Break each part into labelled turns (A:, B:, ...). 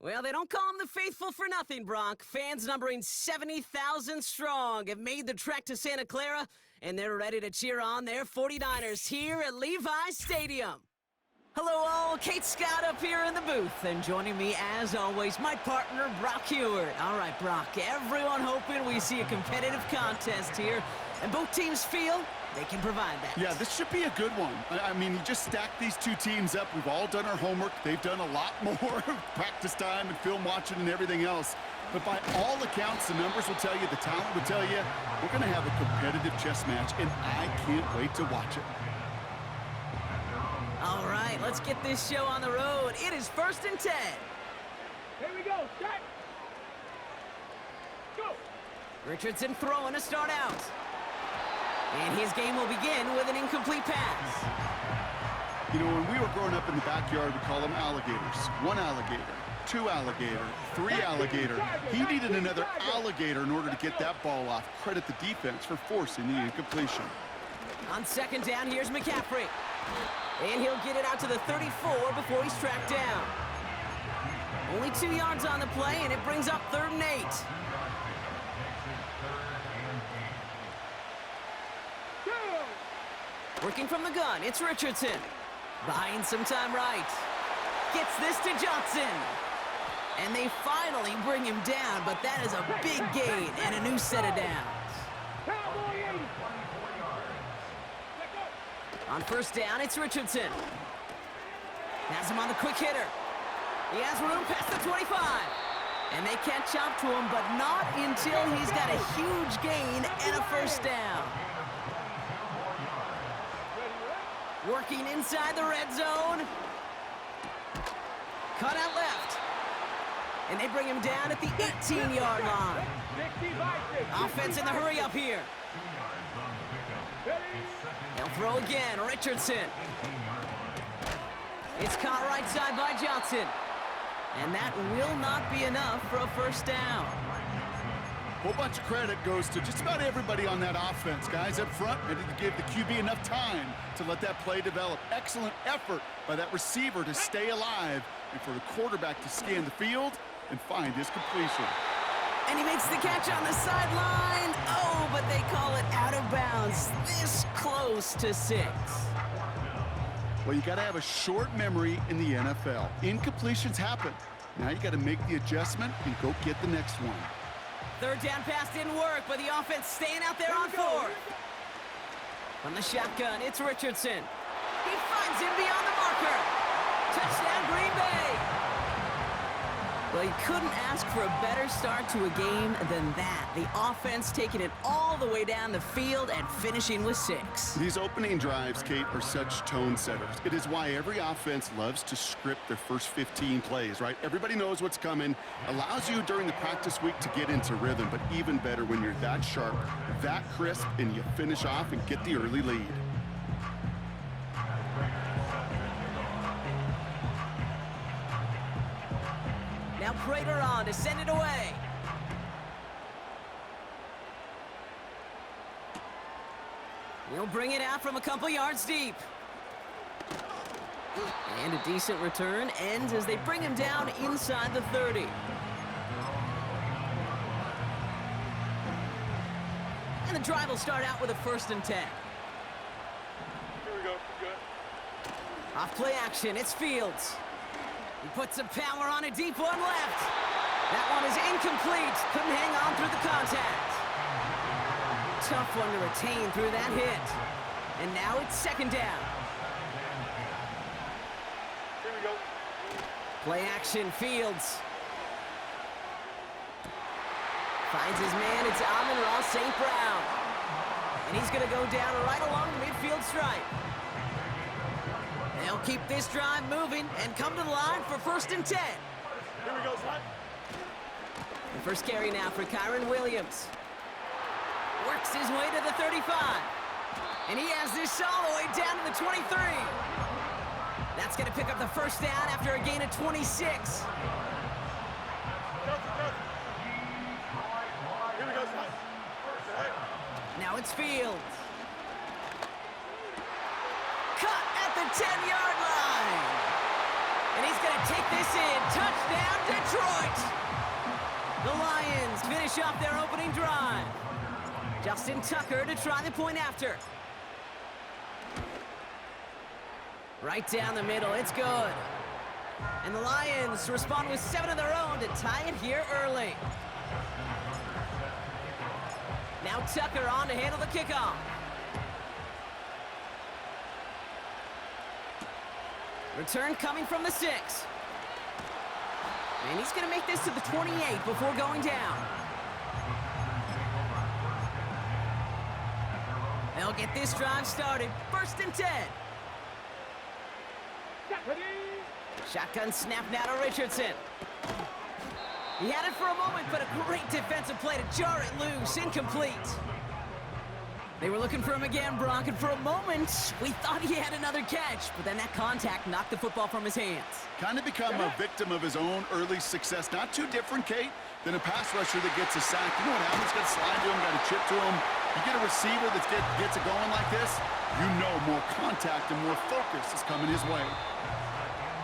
A: Well, they don't call them the faithful for nothing, Bronk. Fans numbering 70,000 strong have made the trek to Santa Clara, and they're ready to cheer on their 49ers here at Levi's Stadium. Hello all, Kate Scott up here in the booth, and joining me as always, my partner, Brock Heward. All right, Brock, everyone hoping we see a competitive contest here, and both teams feel they can provide that.
B: Yeah, this should be a good one. I mean, you just stack these two teams up. We've all done our homework. They've done a lot more practice time and film watching and everything else. But by all accounts, the numbers will tell you, the talent will tell you, we're going to have a competitive chess match, and I can't wait to watch it.
A: All right, let's get this show on the road. It is 1st and 10.
C: Here we go, set. Go.
A: Richardson throwing to start out. And his game will begin with an incomplete pass.
B: You know, when we were growing up in the backyard, we call them alligators. 1 alligator, 2 alligator, 3 alligator. He needed another alligator in order to get that ball off. Credit the defense for forcing the incompletion.
A: On 2nd down, here's McCaffrey. And he'll get it out to the 34 before he's tracked down. Only 2 yards on the play, and it brings up 3rd and 8. Working from the gun, it's Richardson. Buying some time right. Gets this to Johnson. And they finally bring him down, but that is a big gain and a new set of downs. On 1st down, it's Richardson. Has him on the quick hitter. He has room past the 25. And they can't chop to him, but not until he's got a huge gain and a 1st down. Working inside the red zone. Cut out left. And they bring him down at the 18-yard line. Offense in the hurry up here. They'll throw again, Richardson. It's caught right side by Johnson. And that will not be enough for a 1st down.
B: A whole bunch of credit goes to just about everybody on that offense. Guys up front ready to give the QB enough time to let that play develop. Excellent effort by that receiver to stay alive and for the quarterback to scan the field and find his completion.
A: And he makes the catch on the sideline. Oh, but they call it out of bounds. This close to 6.
B: Well, you got to have a short memory in the NFL. Incompletions happen. Now you got to make the adjustment and go get the next one.
A: 3rd down pass didn't work, but the offense staying out there on 4th. From the shotgun, it's Richardson. He finds him beyond the marker. Touchdown, Green Bay. Well, you couldn't ask for a better start to a game than that. The offense taking it all the way down the field and finishing with 6.
B: These opening drives, Kate, are such tone setters. It is why every offense loves to script their first 15 plays, right? Everybody knows what's coming. Allows you during the practice week to get into rhythm, but even better when you're that sharp, that crisp, and you finish off and get the early lead.
A: Now Prater on to send it away. He'll bring it out from a couple yards deep. And a decent return ends as they bring him down inside the 30. And the drive will start out with a 1st and 10.
C: Here we go. Good.
A: Off play action, it's Fields. He puts some power on a deep one left. That one is incomplete. Couldn't hang on through the contact. Tough one to retain through that hit. And now it's 2nd down.
C: Here we go.
A: Play action, Fields. Finds his man, it's Amon-Ra St. Brown. And he's going to go down right along the midfield stripe. They'll keep this drive moving and come to the line for 1st and 10.
C: Here we go, son.
A: The first carry now for Kyron Williams. Works his way to the 35. And he has this all the way down to the 23. That's going to pick up the 1st down after a gain of 26.
C: Here we go, son.
A: Now it's Fields. Cut at the 10-yard line. And he's going to take this in. Touchdown, Detroit! The Lions finish off their opening drive. Justin Tucker to try the point after. Right down the middle, it's good. And the Lions respond with 7 of their own to tie it here early. Now Tucker on to handle the kickoff. Return coming from the 6. And he's going to make this to the 28 before going down. They'll get this drive started. 1st and 10. Shotgun snap now to Richardson. He had it for a moment, but a great defensive play to jar it loose. Incomplete. They were looking for him again, Brock, and for a moment, we thought he had another catch, but then that contact knocked the football from his hands.
B: Kind of become a victim of his own early success. Not too different, Kate, than a pass rusher that gets a sack. You know what happens? Got to slide to him, got to chip to him. You get a receiver that gets it going like this, you know more contact and more focus is coming his way.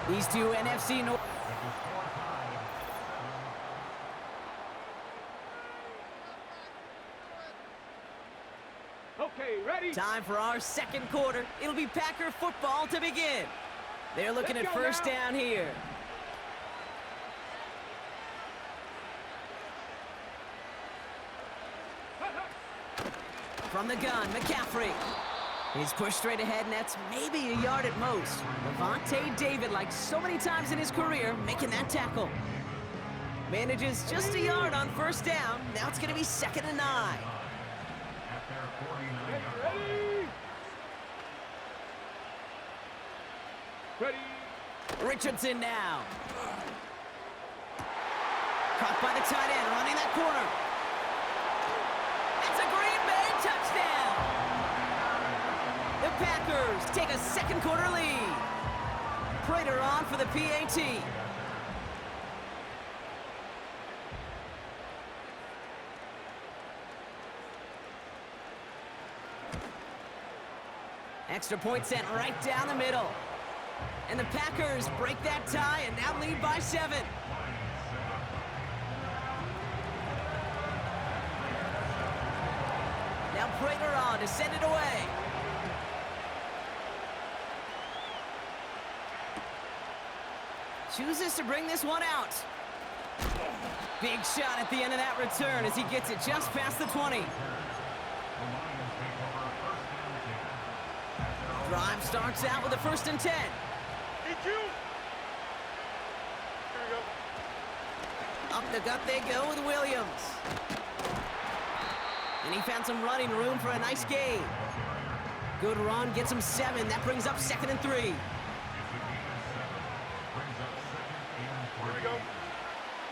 A: These two NFC North.
C: Okay, ready?
A: Time for our second quarter. It'll be Packer football to begin. They're looking at first down here. From the gun, McCaffrey. He's pushed straight ahead, and that's maybe a yard at most. Levante David, like so many times in his career, making that tackle. Manages just a yard on first down. Now it's going to be 2nd and 9.
C: Ready?
A: Richardson now. Caught by the tight end, running that corner. It's a Green Bay touchdown. The Packers take a second quarter lead. Prater on for the PAT. Extra point sent right down the middle. And the Packers break that tie and now lead by 7. Now Prater on to send it away. Chooses to bring this one out. Big shot at the end of that return as he gets it just past the 20. Drive starts out with a 1st and 10.
C: Here we go.
A: Up the gut they go with Williams. And he found some running room for a nice gain. Good run, gets him 7. That brings up 2nd and 3.
C: Here we go.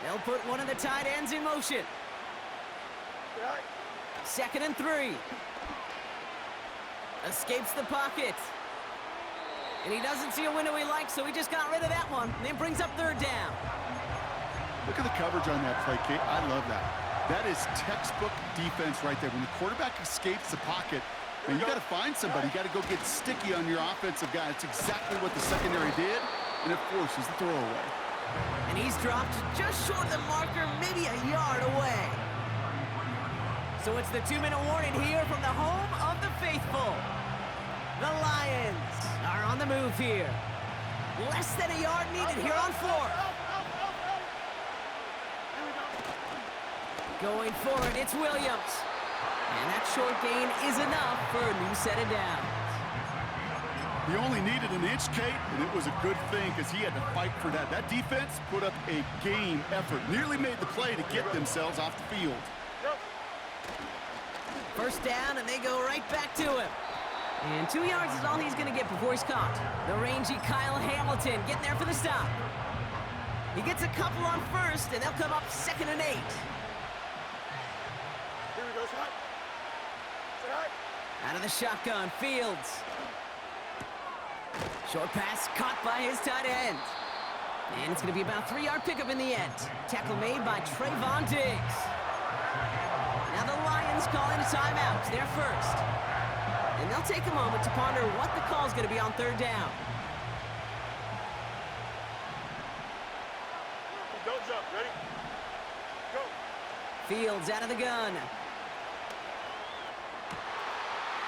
A: They'll put one of the tight ends in motion. 2nd and 3. Escapes the pocket. And he doesn't see a window he likes, so he just got rid of that one. And then brings up 3rd down.
B: Look at the coverage on that play, Kate. I love that. That is textbook defense right there. When the quarterback escapes the pocket, man, you got to find somebody. You got to go get sticky on your offensive guy. It's exactly what the secondary did, and it forces the throwaway.
A: And he's dropped just short of the marker, maybe a yard away. So it's the 2-minute warning here from the home of the faithful. The Lions are on the move here. Less than a yard needed here on 4th. Going forward, it's Williams. And that short gain is enough for a new set of downs.
B: He only needed an inch, Kate, and it was a good thing because he had to fight for that. That defense put up a game effort. Nearly made the play to get themselves off the field.
A: First down, and they go right back to him. And 2 yards is all he's going to get before he's caught. The rangy Kyle Hamilton getting there for the stop. He gets a couple on first, and they'll come up 2nd and 8.
C: Here we go, Scott. Scott.
A: Out of the shotgun, Fields. Short pass caught by his tight end. And it's going to be about a 3-yard pickup in the end. Tackle made by Trayvon Diggs. Now the Lions calling a timeout. They're first. And they'll take a moment to ponder what the call is going to be on 3rd down.
C: Thumbs up. Ready? Go.
A: Fields out of the gun.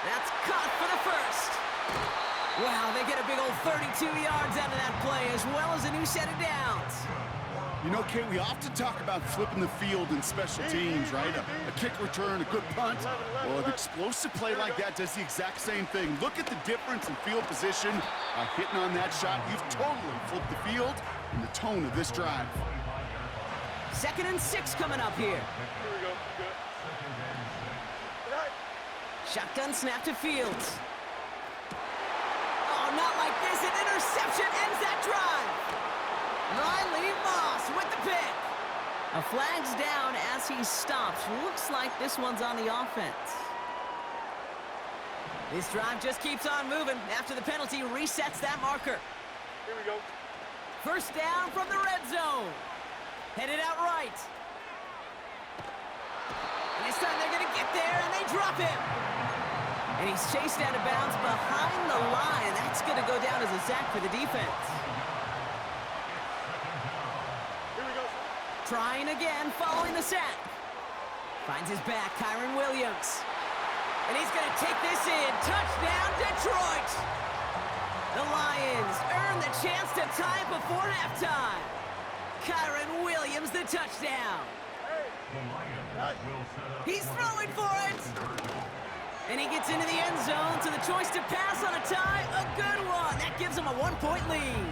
A: That's caught for the first. Wow, they get a big old 32 yards out of that play, as well as a new set of downs.
B: You know, Kate, we often talk about flipping the field in special teams, right? A kick return, a good punt. Well, an explosive play like that does the exact same thing. Look at the difference in field position. By hitting on that shot, you've totally flipped the field and the tone of this drive.
A: 2nd and 6 coming up here.
C: Here we go. Good. Right.
A: Shotgun snap to Fields. Oh, not like this. An interception ends that drive. Riley Moss with the pick. A flag's down as he stops. Looks like this one's on the offense. This drive just keeps on moving. After the penalty, resets that marker.
C: Here we go.
A: First down from the red zone. Headed out right. And this time they're going to get there, and they drop him. And he's chased out of bounds behind the line. That's going to go down as a sack for the defense.
C: Here we go.
A: Trying again, following the sack. Finds his back, Kyron Williams. And he's going to take this in. Touchdown, Detroit! The Lions earn the chance to tie it before halftime. Kyron Williams, the touchdown. He's throwing for it. And he gets into the end zone, so the choice to pass on a tie, a good one. That gives him a 1-point lead.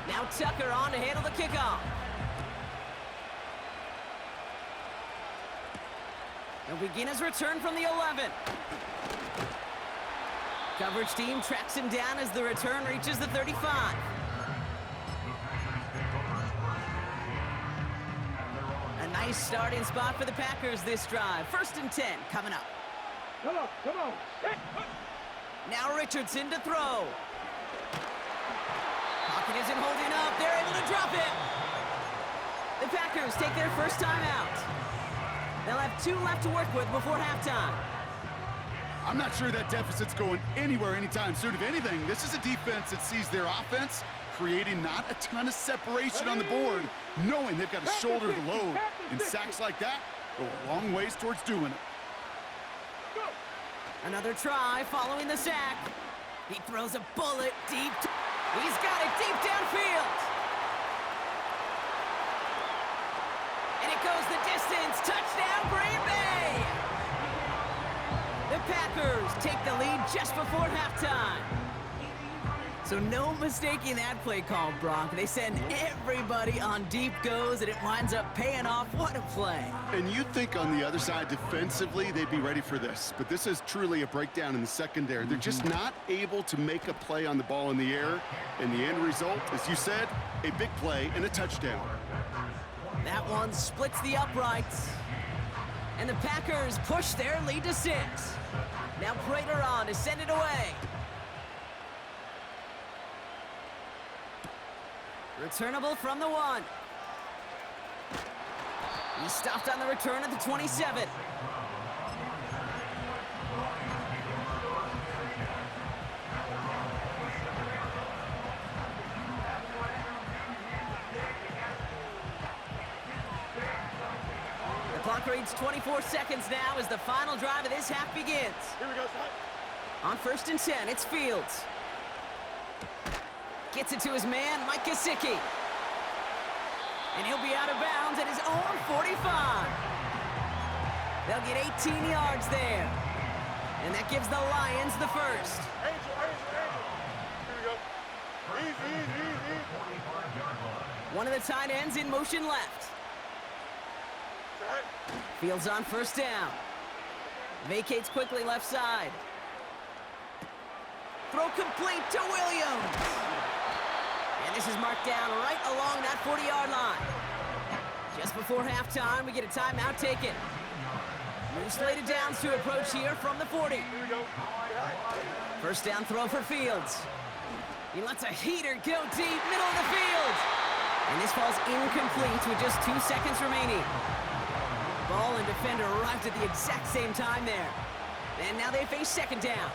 A: Now Tucker on to handle the kickoff. He'll begin his return from the 11. Coverage team tracks him down as the return reaches the 35. A nice starting spot for the Packers this drive. 1st and 10 coming up.
C: Come on.
A: Now Richardson to throw. Pocket isn't holding up. They're able to drop it. The Packers take their first time out. They'll have 2 left to work with before halftime.
B: I'm not sure that deficit's going anywhere anytime soon. If anything, this is a defense that sees their offense creating not a ton of separation on the board, knowing they've got to shoulder the load. And sacks like that go a long ways towards doing it.
A: Another try following the sack. He throws a bullet deep. He's got it deep downfield. And it goes the distance. Touchdown, Green Bay. The Packers take the lead just before halftime. So no mistaking that play call, Brock. They send everybody on deep goes, and it winds up paying off. What a play.
B: And you'd think on the other side defensively they'd be ready for this, but this is truly a breakdown in the secondary. They're just not able to make a play on the ball in the air, and the end result, as you said, a big play and a touchdown.
A: That one splits the uprights, and the Packers push their lead to 6. Now Prater on to send it away. Returnable from the 1. He stopped on the return at the 27. The clock reads 24 seconds now as the final drive of this half begins.
C: Here we go, son.
A: On 1st and 10, it's Fields. Gets it to his man, Mike Gesicki. And he'll be out of bounds at his own 45. They'll get 18 yards there. And that gives the Lions the first.
C: Angel. Here we go. Easy.
A: One of the tight ends in motion left.
C: Right.
A: Fields on 1st down. Vacates quickly left side. Throw complete to Williams. And this is marked down right along that 40-yard line. Just before halftime, we get a timeout taken. New slated downs to approach here from the 40.
C: Here we go.
A: First down throw for Fields. He lets a heater go deep, middle of the field. And this falls incomplete with just 2 seconds remaining. Ball and defender arrived at the exact same time there. And now they face 2nd down.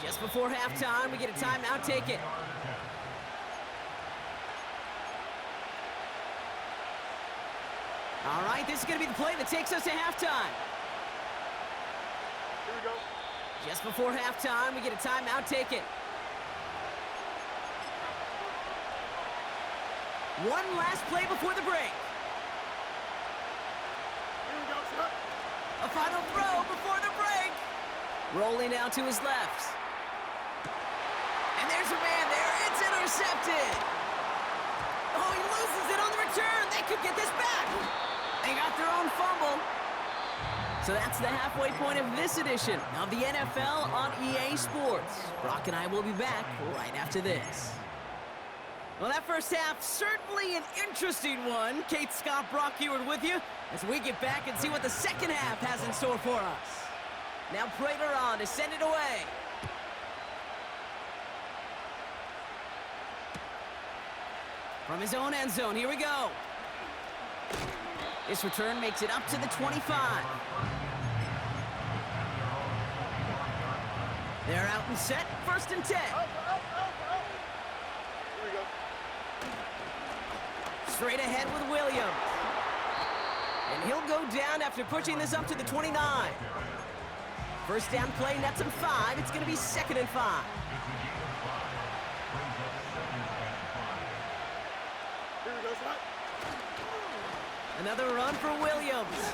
A: Just before halftime, we get a timeout taken. All right, this is going to be the play that takes us to halftime.
C: Here we go.
A: Just before halftime, we get a timeout taken. One last play before the break.
C: Here we go, sir.
A: A final throw before the break. Rolling out to his left. And there's a man there. It's intercepted. Oh, he loses it on the return. They could get this back. They got their own fumble. So that's the halfway point of this edition of the NFL on EA Sports. Brock and I will be back right after this. Well, that first half, certainly an interesting one. Kate, Scott, Brock Ewart with you as we get back and see what the second half has in store for us. Now Prater on to send it away. From his own end zone, here we go. This return makes it up to the 25. They're out and set, 1st and 10.
C: Here we go.
A: Straight ahead with Williams. And he'll go down after pushing this up to the 29. First down play nets him 5. It's going to be 2nd and 5.
C: Here we go, sir.
A: Another run for Williams.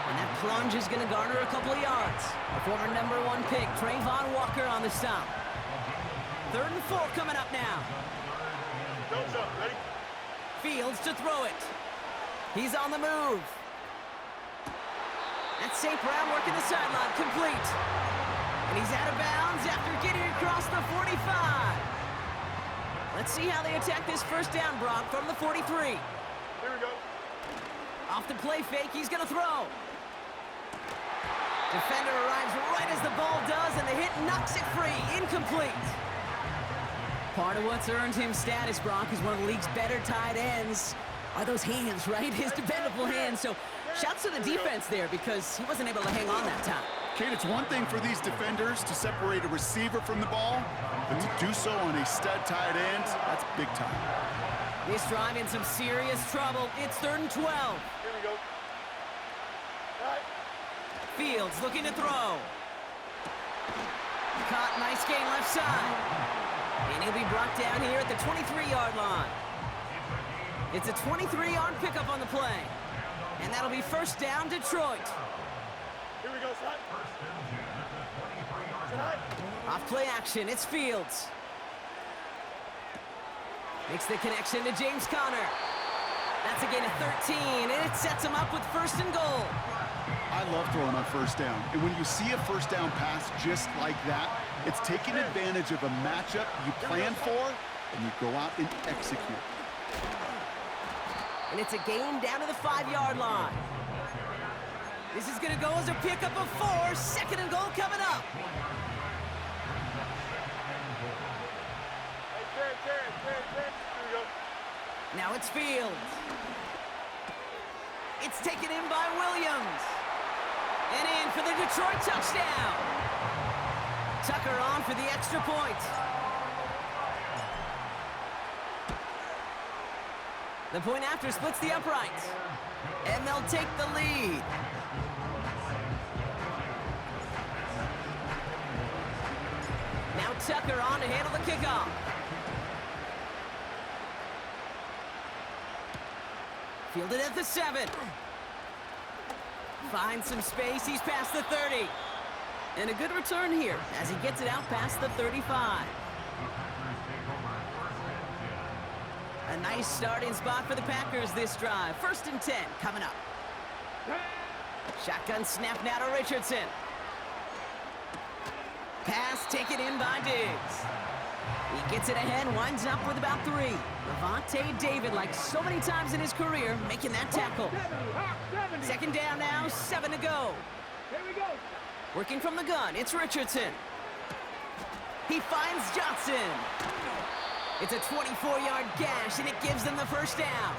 A: And that plunge is going to garner a couple of yards. The former number 1 pick, Trayvon Walker on the stop. 3rd and 4 coming up now.
C: Don't jump. Ready?
A: Fields to throw it. He's on the move. That's St. Brown working the sideline, complete. And he's out of bounds after getting across the 45. Let's see how they attack this first down, Brock, from the 43.
C: Here we go.
A: Off the play fake, he's going to throw. Defender arrives right as the ball does, and the hit knocks it free. Incomplete. Part of what's earned him status, Brock, is one of the league's better tight ends. Are those hands, right? His dependable hands. So shouts to the defense there because he wasn't able to hang on that time.
B: Kate, it's one thing for these defenders to separate a receiver from the ball, but to do so on a stud tight end, that's big time.
A: This drive in some serious trouble. It's 3rd and 12.
C: Here we go. All right.
A: Fields looking to throw. Caught, nice gain left side. And he'll be brought down here at the 23-yard line. It's a 23-yard pickup on the play. And that'll be 1st down, Detroit.
C: Here we go, sir.
A: Off play action, it's Fields. Makes the connection to James Conner. That's a gain of 13, and it sets him up with 1st and goal.
B: I love throwing on 1st down. And when you see a 1st down pass just like that, it's taking advantage of a matchup you plan for, and you go out and execute.
A: And it's a gain down to the 5-yard line. This is going to go as a pickup of 4. 2nd and goal coming up.
C: Hey, Terry. Here we go.
A: Now it's Fields. It's taken in by Williams. And in for the Detroit touchdown. Tucker on for the extra point. The point after splits the uprights. And they'll take the lead. Now Tucker on to handle the kickoff. Fielded at the 7. Finds some space. He's past the 30. And a good return here as he gets it out past the 35. A nice starting spot for the Packers this drive. 1st and 10 coming up. Shotgun snap now to Richardson. Pass taken in by Diggs. He gets it ahead, winds up with about 3. Levante David, like so many times in his career, making that tackle. 2nd down now, 7 to go.
C: Here we go.
A: Working from the gun, it's Richardson. He finds Johnson. It's a 24-yard gash, and it gives them the 1st down.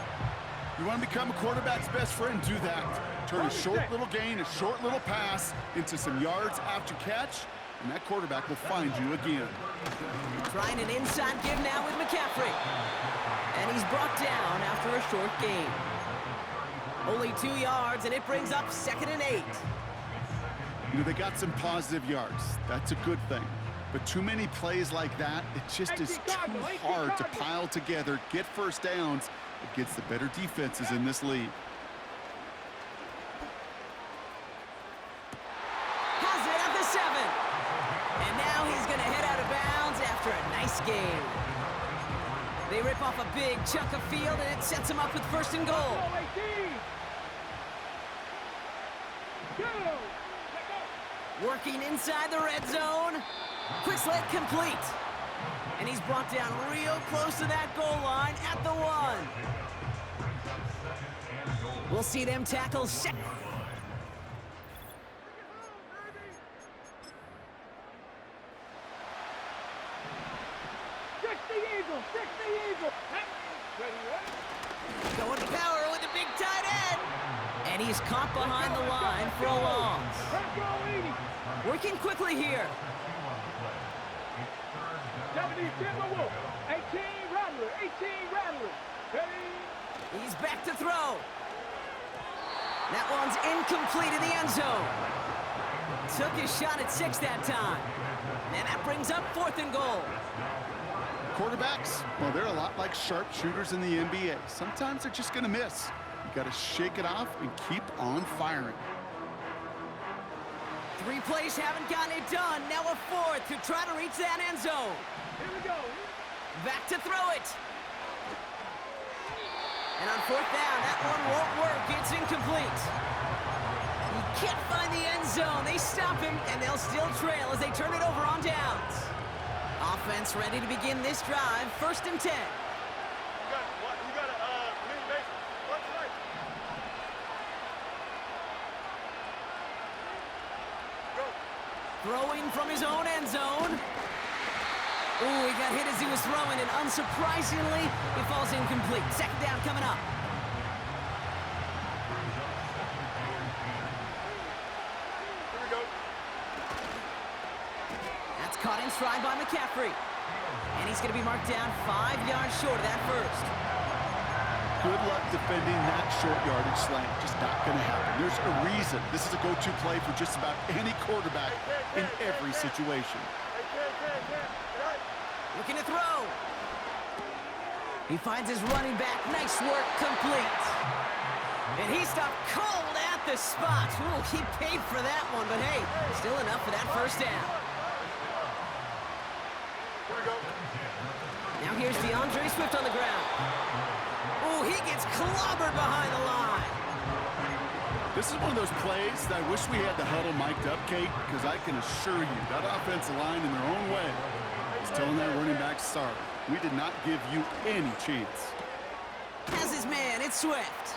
B: You want to become a quarterback's best friend, do that. Turn a short little gain, a short little pass into some yards after catch, and that quarterback will find you again.
A: Trying an inside give now with McCaffrey. And he's brought down after a short gain. Only 2 yards, and it brings up 2nd and 8.
B: You know, they got some positive yards. That's a good thing. But too many plays like that, it just is too hard to pile together, get first downs against the better defenses in this league.
A: Has it at the 7. And now he's going to head out of bounds after a nice game. They rip off a big chunk of field, and it sets him up with 1st and goal. Working inside the red zone. Quick slant complete. And he's brought down real close to that goal line at the 1. We'll see them tackle second. Going power with the big tight end. And he's caught behind the line for a loss. Working quickly here.
C: 18 Rattler.
A: He's back to throw. That one's incomplete in the end zone. Took his shot at 6 that time. And that brings up 4th and goal.
B: Quarterbacks, well, they're a lot like sharpshooters in the NBA. Sometimes they're just going to miss. You got to shake it off and keep on firing.
A: 3 plays haven't gotten it done. Now a 4th to try to reach that end zone.
C: Here we go.
A: Back to throw it. And on 4th down, that one won't work. It's incomplete. He can't find the end zone. They stop him, and they'll still trail as they turn it over on downs. Offense ready to begin this drive. 1st and 10.
C: You got a lead base. What's right? Go.
A: Throwing from his own end zone. Ooh, he got hit as he was throwing, and unsurprisingly, it falls incomplete. 2nd down coming up.
C: Here we go.
A: That's caught in stride by McCaffrey. And he's going to be marked down 5 yards short of that 1st.
B: Good luck defending that short yardage slant. Just not going to happen. There's a reason. This is a go-to play for just about any quarterback in every situation.
A: Looking to throw. He finds his running back. Nice work, complete. And he stopped cold at the spot. Ooh, he paid for that one, but hey, still enough for that 1st down.
C: Here we go.
A: Now here's DeAndre Swift on the ground. Ooh, he gets clobbered behind the line.
B: This is one of those plays that I wish we had the huddle mic'd up, Kate, because I can assure you that offensive line in their own way is telling that running back, sorry, we did not give you any chance.
A: Has his man, it's Swift.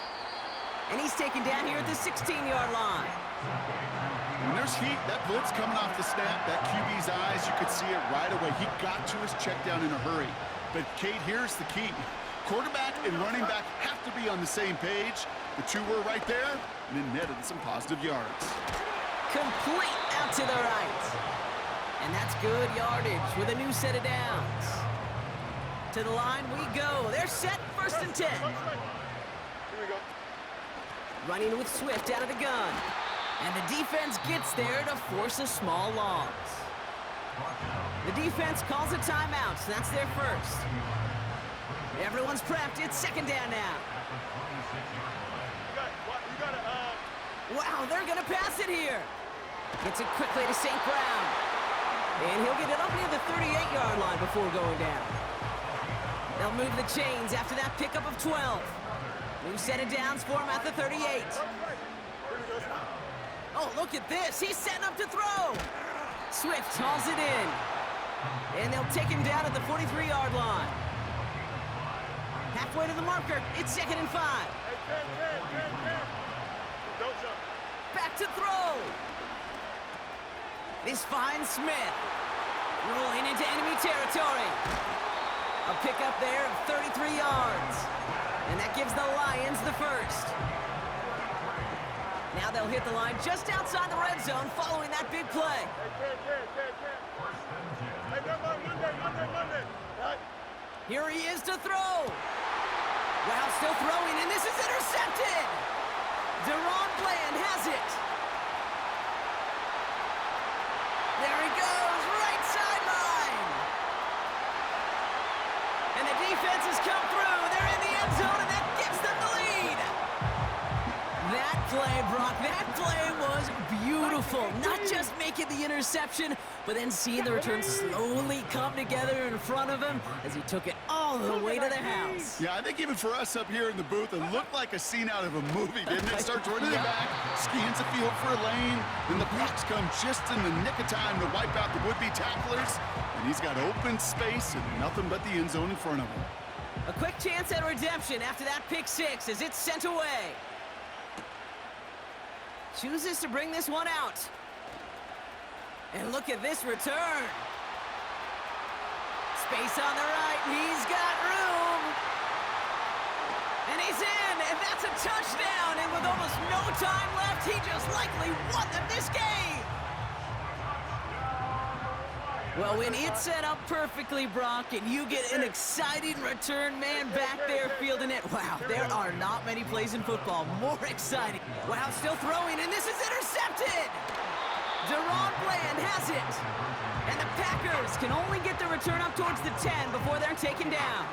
A: And he's taken down here at the 16-yard line.
B: When there's heat, that blitz coming off the snap, that QB's eyes, you could see it right away. He got to his check down in a hurry. But, Kate, here's the key. Quarterback and running back have to be on the same page. The 2 were right there, and it netted some positive yards.
A: Complete out to the right. And that's good yardage with a new set of downs. To the line we go. They're set, 1st and 10.
C: Here we go.
A: Running with Swift out of the gun. And the defense gets there to force a small loss. The defense calls a timeout, so that's their 1st. Everyone's prepped. It's 2nd down now. Wow, they're going to pass it here. Gets it quickly to St. Brown. And he'll get it up near the 38-yard line before going down. They'll move the chains after that pickup of 12. New set of downs for him at the 38. Oh, look at this. He's setting up to throw. Swift hauls it in. And they'll take him down at the 43-yard line. Halfway to the marker. It's 2nd and 5. Back to throw. This finds Smith. Rolling into enemy territory. A pickup there of 33 yards. And that gives the Lions the 1st. Now they'll hit the line just outside the red zone following that big play. Here he is to throw. Wow, still throwing, and this is intercepted. Deron Bland has it. There he goes, right sideline. And the defense has come through. They're in the end zone, and that gives them the lead. That play, Brock, that play was beautiful. Not just making the interception, but then seeing the return slowly come together in front of him as he took it all the way to the house.
B: Yeah, I think even for us up here in the booth, it looked like a scene out of a movie, didn't it? Starts running back, scans the field for a lane, then the blocks come just in the nick of time to wipe out the would-be tacklers, and he's got open space and nothing but the end zone in front of him.
A: A quick chance at redemption after that pick six as it's sent away. Chooses to bring this one out. And look at this return. Space on the right. He's got room. And he's in. And that's a touchdown. And with almost no time left, he just likely won them this game. Well, when it's set up perfectly, Brock, and you get an exciting return man back there fielding it, wow, there are not many plays in football more exciting. Wow, still throwing, and this is intercepted! Deron Bland has it. And the Packers can only get the return up towards the 10 before they're taken down.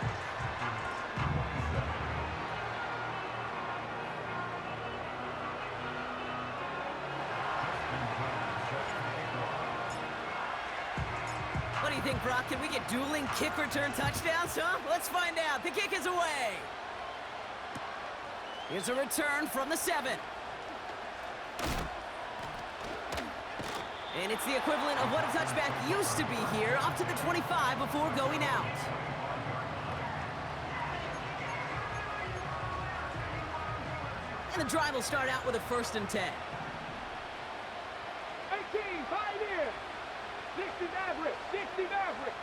A: What do you think, Brock? Can we get dueling kick return touchdowns, huh? Let's find out. The kick is away. Here's a return from the 7. And it's the equivalent of what a touchback used to be here, up to the 25 before going out. And the drive will start out with a 1st and 10.
C: 18, Pioneer. 60 Maverick. 60 Maverick.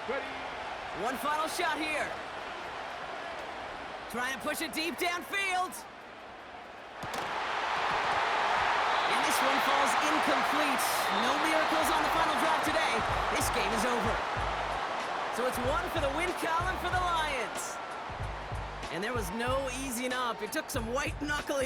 C: Ready.
A: One final shot here. Try and push it deep downfield. And this one falls incomplete. No miracles on the final drive today. This game is over. So it's one for the win column for the Lions. And there was no easing up. It took some white knuckling.